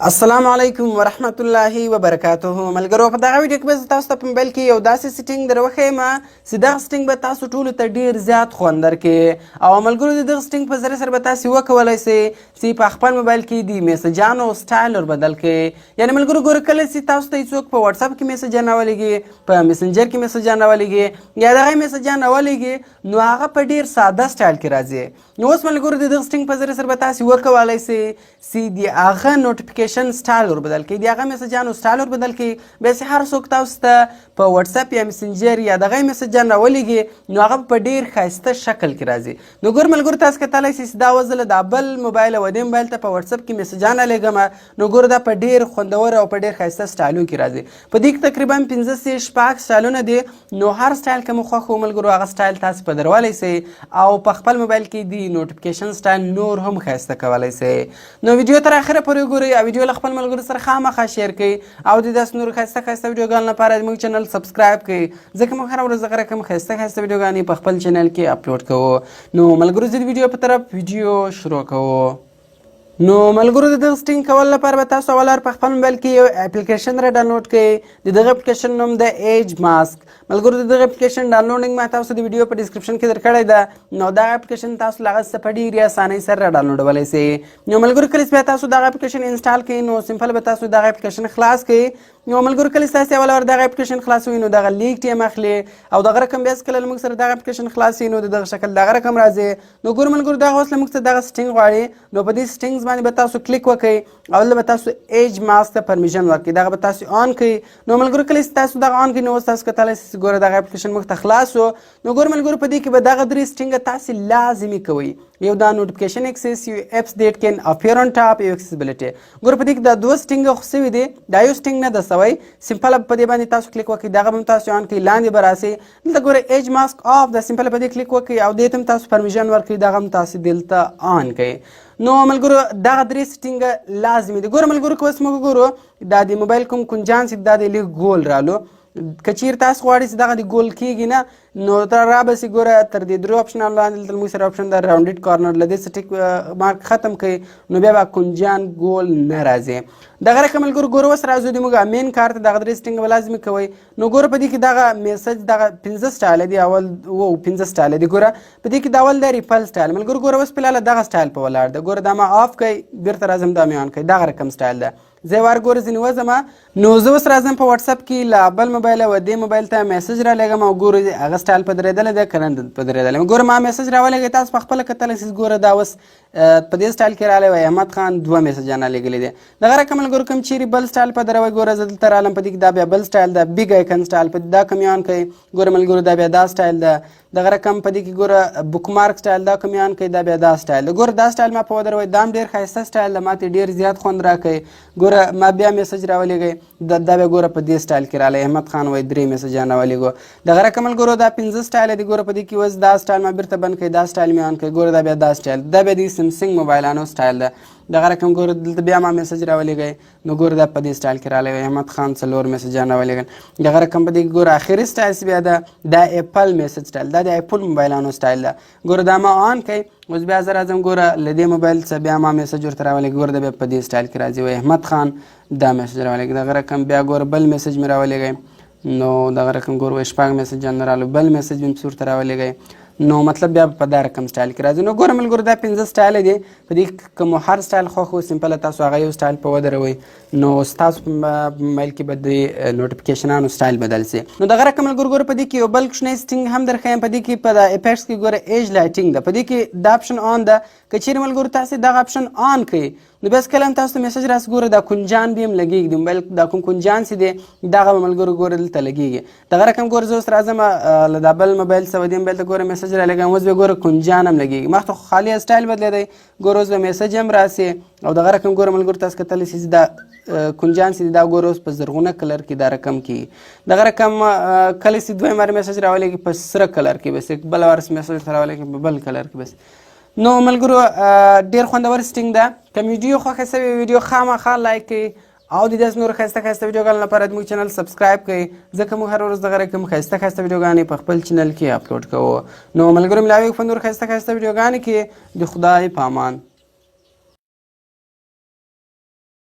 السلام علیکم ورحمت الله وبرکاته. ملګرو په دغه ویډیو کې به تاسو ته په موبایل کې یو داسې سیټینګ در وښیم چې دغه سیټینګ به تاسو ټولو ته ډېر زیات خوند درکړي او ملګرو د دغه سیټینګ په ذریعه سره به تاسو وکولی شئ چې په خپل موبایل کې د میسجانو سټایل ور بدل کړئ. یعنې ملګرو ګوره کله چې تاسو ته څوک په واتساپ کې میسجان راولېږي، په میسنجر کې میسجان راولېږي یا دغه میسجان راولېږي، نو هغه په ډېر ساده سټایل کې راځي. نو اوس ملګرو د دغه سیټینګ په ذریعه سره به تاسو وکولی شئ چې د هغه نوټیفیکیشن سټایل ور بدل کړئ، د هغه میسجانو سټایل ور بدل کړئ. بیا چې هر څوک تاسو ته په واتساپ یا میسنجر یا دغه میسجان راولېږي نو هغه په ډېر ښایسته شکل کې راځي. نو ګور ملګرو تاسو کتلی شئ چې دا اوس زه له دا بل موبایل او دې موبایل ته په واتساپ کې میسجان رالیږم، نو ګور دا په ډېر خوندور او په ډېر ښایسته سټایلو کې راځي. په دې کې تقریبا 15 شپږ سټایلونه دي. نو هر سټایل که مو خوښ و ملګرو هغه سټایل تاسو په درولی شئ او په خپل موبایل کې د نوټیفیکیشن سټایل نور هم ښایسته کولی شئ. نو ویډیو تر اخره پورې وګورئ او ویډیو له خپل ملګرو سره خامخا شیر کړئ او د داسې نورو ښایسته ښایسته ویډیوګانو لپاره زموږ چینل سبسکرایب کړئ، ځکه موږ هره ورځ دغه رقم ښایسته ښایسته ویډیوګانې په خپل چینل کې اپلوډ کوو. نو ملګرو زه د ویډیو په طرف ویډیو شروع کوو. نو ملګرو د دغه سټینګ کولو لپاره به تاسو اول په خپل موبایل کې یو اپلیکیشن را ډاونلوډ کړئ. د دغه اپلیکیشن نوم د ایج ماسک. ملګرو د دغه اپلیکیشن ډاونلوډینګ ما تاسو د ویډیو په ډسکرپشن کې درکړی ده. نو دغه اپلیکیشن تاسو له هغه څخه په ډېرې اسانۍ سره را ډاونلوډولی شئ. نو ملګرو کله چې بیا تاسو دغه اپلیکیشن انسټال کړئ نو سمپل به تاسو دغه اپلیکیشن خلاص کړئ. نو ملګرو کله چې تاسو اول دغه اپلیکیشن خلاصوئ نو دغه لیک ټیم اخلي او دغه رقم بیا چې کله له موږ سره دغه اپلیکیشن خلاص وي نو د دغه شکل دغه رقم راځي. نو ګورو ملګرو دغه اوس له موږ څخه دغه سټینګ غواړي. نو په دې سټینګز باندې به تاسو کلیک وکړئ او دلته به تاسو ایج ماسک ته پرمیشن ورکړئ، دغه به تاسو آن کړئ. نو ملګرو کله چې تاسو دغه آن کړئ نو اوس تاسو کتلی شئ چې ګوره دغه اپلیکیشن موږ ته خلاص و. نو ګوره ملګرو په دې کې به دغه درې سټینګه تاسې لازمي کوئ. یو دا نوټیفیکیشن اکسس، یو اپس دیټ کین اپیر آن ټاپ، یو اکسیسیبیلیټي. ګوره په دې کې دا دوه سټینګه خو سوي دي، دا یو سټینګ نه ده سوی. سمپل په دې باندې تاسو کلیک وکړئ، دغه به هم تاسو آن کړئ، لاندې به راسئ دلته ګوره ایج ماسک آف ده، سمپل په دې کلیک وکړئ او دې ته هم تاسو پرمیشن ورکړئ، دغه هم تاسو دلته آن کړئ. نو ملګرو دغه درې سټینګه لازمي دي. ګوره ملګرو که اوس موږ وګورو دا د موبایل کوم کنجان چې دا د لږ ګول رالو، که چیرې تاسو غواړئ چې دغه د ګول کېږي نه نو ته رابسئ ګوره تر دې درو اپشنانو لاندې دلته موږ سره اپشن ده راونډېډ کارنر، له دې څه ټیک مارک ختم کړئ نو بیا به کنجان ګول نه راځي. دغه رقم ملګرو ګوره اوس راځو د موږ مین کار ته، دغه درې سټینګ به لازمي کوئ. نو ګوره په دې کې دغه میسج دغه 15 سټایله دي، اول 15 سټایله دي. ګوره په دې کې د اول دی ریپل سټایل. ملګرو ګوره اوس فلحال دغه سټایل په ولاړ ده. ګوره دا ما آف کړئ، بیرته راځم دا مې آن کړئ، دغه رقم سټایل ده. زه وار ګوره ځینې وځم نو زه اوس راځم په واتساپ کې له بل موبایل او دې موبایل ته میسج رالیږم او ګورو هغه سټایل په درېدلی دی که نه په درېدلی. ګوره ما میسج راولېږئ، تاسو په خپله کتلی شئ ګوره دا اوس په دې سټایل کې رالی وی احمد خان 2 میسجان رالیږلي دي. دغه رقم ملګرو کوم چیرې بل سټایل په دروئ ګوره زه دلته رالم، په دې کې دا بیا بل سټایل ده، بیګ آیکن سټایل، په دا کوم یې آن کړئ. ګوره ملګرو دا بیا دا سټایل ده. دغه رقم په دې کې ګوره بک مارک سټایل دا کوم یې آن کړئ، دا بیا دا سټایل ده. ګوره دا سټایل ما په ودروئ، دا هم ډېر ښایسته سټایل ده، ما ته ډېر زیات خوند راکوي. ګوره ما بیا میسج راولېږئ، دا بیا ګوره په دې سټایل کې رالی، احمد خان وایي 3 میسجان راولېږو. دغه رقم ملګرو دا 15 سټایله دي. ګوره په دې کې اوس دا سټایل ما بیرته بند کړئ، دا سټایل مې آن کړئ. ګوره دا بیا دا سټایل، دا بیا د سمسنګ موبایلانو سټایل ده. دغه رقم ګوره دلته بیا ما میسج راولېږئ نو ګوره دا په دې سټایل کې رالی وی، احمد خان 4 میسجان راولېږل. دغه رقم په دې کې ګوره اخري سټایل چې بیا ده دا ایپل میسج سټایل، دا د ایپل موبایلانو سټایل ده. ګوره دا ما آن کړئ. اوس بیا زه راځم ګوره له دې موبایل څخه بیا ما میسج ورته راولېږي، ګوره دا بیا په دې سټایل کې راځي وی احمد خان دا میسج راولېږي. دغه رقم بیا ګوره بل میسج مې راولېږئ نو دغه رقم ګوره شپږ میسجان رالو، بل میسج مې پسې ورته راولېږئ نو مطلب بیا په دا رقم سټایل کې راځي. نو ګوره ملګرو دا 15 سټایله دي، په دې کې که مو هر سټایل خوښ و سمپله تاسو هغه یو سټایل په ودروئ نو ستاسو په موبایل کې به د نوټیفیکیشنانو سټایل بدل شي. نو دغه رقم ملګرو ګوره په دې کې یو بل کوچنی سټینګ هم درښیم. په دې کې په د اپیکس کې ګوره ایج لایټینګ ده، په دې کې دا اپشن آن ده. که چیرې ملګرو تاسې دغه اپشن آن کړئ نو بیا کله هم تاسو ته میسج راسي ګوره دا کنجان به هم لګېږي، د موبایل دا کوم کنجان چې دی دغه به ملګرو ګوره دلته لګېږي. دغه رقم ګوره زه اوس راځم له دا بل موبایل څخه دې موبایل ته ګوره میسج رالیږم، اوس بیا ګوره کنجان هم لګېږي. مخکې خو خالي سټایل بدلېدی، ګوره اوس به میسج هم راسي او دغه رقم ګوره ملګرو تاسو کتلی شئ چې دا کنجان چې دا ګوره اوس په زرغونه کلر کې دا رقم کېږي. دغه رقم کله چې دویم وار میسج راولېږي په سره کلر کې بس، بله وار میسج ته راولېږي په بل کلر کې بس. نو ملګرو ډېر خوندور سټینګ ده. که ویډیو خوښه شوې ویډیو خامخا لایک کړئ او د داسې نورو ښایسته ښایسته ویډیوګانو لپاره زموږ چینل سبسکرایب کړئ، ځکه موږ هره ورځ دغه رقم ښایسته ښایسته ویډیوګانې په خپل چینل کې اپلوډ کوو. نو ملګرو ملاوي په نور ښایسته ښایسته ویډیوګانې کې د خدای په امان.